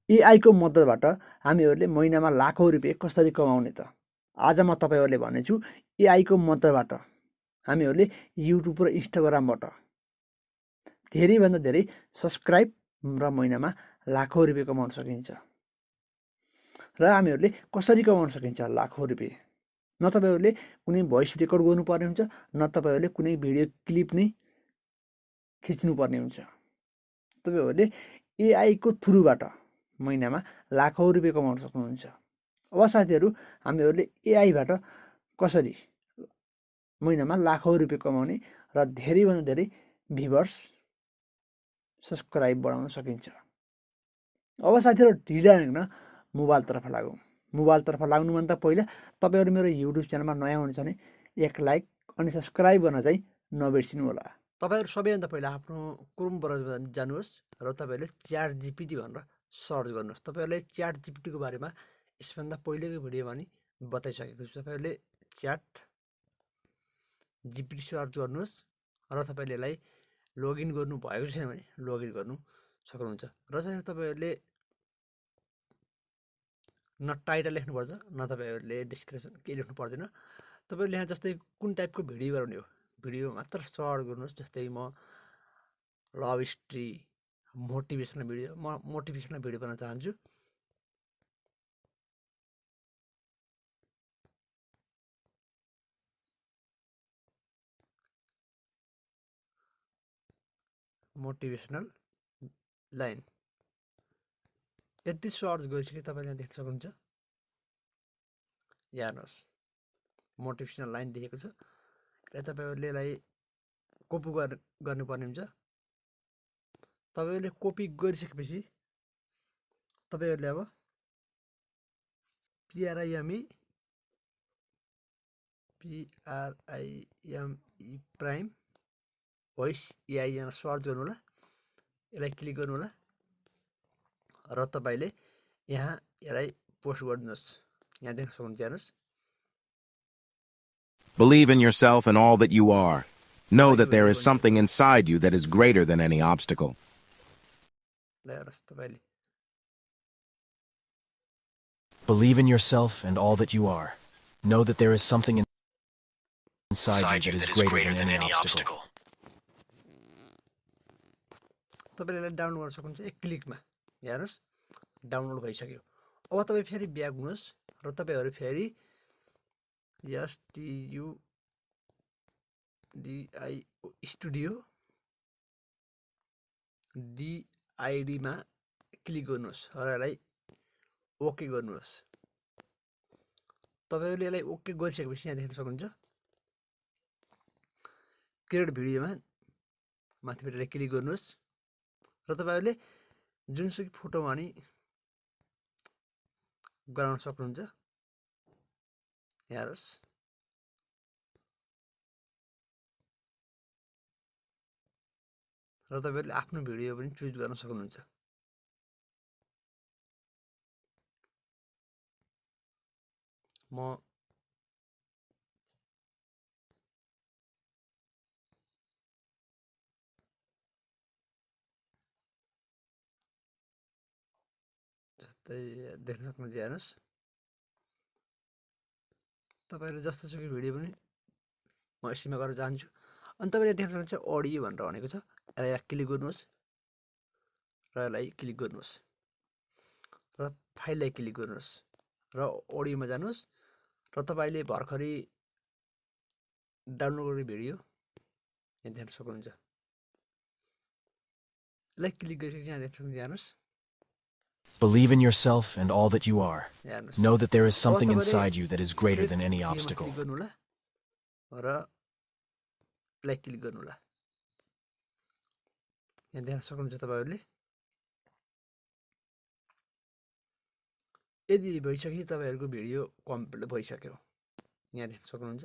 एआईको मद्दतबाट हामीहरूले महिनामा लाखौँ रुपियाँ कसरी कमाउने त? आज म तपाईँहरूले भनेछु एआईको मद्दतबाट हामीहरूले युट्युब र इन्स्टाग्रामबाट धेरैभन्दा धेरै सब्सक्राइब र महिनामा लाखौँ रुपियाँ कमाउन सकिन्छ। र हामीहरूले कसरी कमाउन सकिन्छ लाखौँ रुपियाँ? न तपाईँहरूले कुनै भोइस रेकर्ड गर्नुपर्ने हुन्छ, न तपाईँहरूले कुनै भिडियो क्लिप नै खिच्नुपर्ने हुन्छ। तपाईँहरूले एआईको थ्रुबाट महिनामा लाखौँ रुपियाँ कमाउन सक्नुहुन्छ। अब साथीहरू, हामीहरूले एआईबाट कसरी महिनामा लाखौँ रुपियाँ कमाउने र धेरैभन्दा धेरै भ्युवर्स सब्सक्राइब बढाउन सकिन्छ। अब साथीहरू, ढिला नगर्न मोबाइलतर्फ लागौँ। मोबाइलतर्फ लाग्नुभन्दा पहिला तपाईँहरू मेरो युट्युब च्यानलमा नयाँ हुनुहुन्छ भने एक लाइक अनि सब्सक्राइब गर्न चाहिँ नबिर्सिनु होला। तपाईँहरू सबैभन्दा पहिला आफ्नो क्रोम ब्राउजरमा जानुहोस् र तपाईँहरूले च्याट जिपिटी भनेर सर्च गर्नुहोस्। तपाईँहरूले च्याट जिपिटीको बारेमा यसभन्दा पहिलेको भिडियोमा नि बताइसकेको छु। तपाईँहरूले च्याट जिपिटी सर्च गर्नुहोस् र तपाईँले यसलाई लगइन गर्नु भएको छैन भने लगइन गर्नु सक्नुहुन्छ। र चाहिँ तपाईँहरूले न टाइटल लेख्नुपर्छ, न तपाईँहरूले डिस्क्रिप्सन केही लेख्नु पर्दैन। तपाईँहरूले यहाँ जस्तै कुन टाइपको भिडियो बनाउने हो, भिडियो मात्र सर्च गर्नुहोस्। जस्तै म लभ हिस्ट्री, मोटिभेसनल भिडियो, म मोटिभेसनल भिडियो बनाउन चाहन्छु। मोटिभेसनल लाइन यति सर्च गरिसके तपाईँले यहाँ देख्न सक्नुहुन्छ। हेर्नुहोस्, मोटिभेसनल लाइन देखेको छ। यसलाई तपाईँहरूले यसलाई कपी गर्नुपर्ने हुन्छ। तपाईँहरूले कपी गरिसकेपछि तपाईँहरूले अब पिआरआइएमई प्राइम भोइस एआई यहाँ सर्च गर्नु होला। यसलाई क्लिक गर्नु होला र तपाईँले यहाँ यसलाई पोस्ट गरिदिनुहोस्। यहाँ देख्न सक्नुहुन्छ, हेर्नुहोस्। Believe in yourself and all that you are. Know that there is something inside you that is greater than any obstacle. Believe in yourself and all that you are. Know that there is something inside you that is greater than any obstacle. तपाईँले download गर्न सक्नुहुन्छ एक क्लिकमा। हेर्नुहोस्, download भइसक्यो। अब तपाईँ फेरि back हुनुहोस् र तपाईँहरू फेरि STUDIO स्टुडियो DIDमा क्लिक गर्नुहोस् र यसलाई ओके गर्नुहोस्। तपाईँहरूले यसलाई ओके गरिसकेपछि यहाँ देख्न सक्नुहुन्छ क्रिएट भिडियोमा माथिपट्टि क्लिक गर्नुहोस् र तपाईँहरूले जुनसुकै फोटोमा नि गराउन सक्नुहुन्छ। हेर्नुहोस्, र तपाईँहरूले आफ्नो भिडियो पनि चुज गर्न सक्नुहुन्छ। म जस्तै देख्न सक्नुहुन्छ। हेर्नुहोस्, तपाईँहरूले जस्तोसुकै भिडियो पनि म यसैमा गर्न चाहन्छु। अनि तपाईँले देख्न सक्नुहुन्छ अडियो भनेर भनेको छ। यसलाई क्लिक गर्नुहोस् र यसलाई क्लिक गर्नुहोस् र फाइललाई क्लिक गर्नुहोस् र अडियोमा जानुहोस् र तपाईँले भर्खरै डाउनलोड गर्ने भिडियो यहाँ देख्न सक्नुहुन्छ। यसलाई क्लिक गरिसकेपछि यहाँ देख्न सक्नुहुन्छ। हेर्नुहोस्, Believe in yourself and all that you are. Know that there is something inside you that is greater than any obstacle. Click गर्नु होला र यसलाई क्लिक गर्नु होला। यहाँ देख्न सक्नुहुन्छ तपाईँहरूले। यदि भइसकेपछि तपाईँहरूको भिडियो कम्प्लिट भइसक्यो। यहाँ देख्न सक्नुहुन्छ।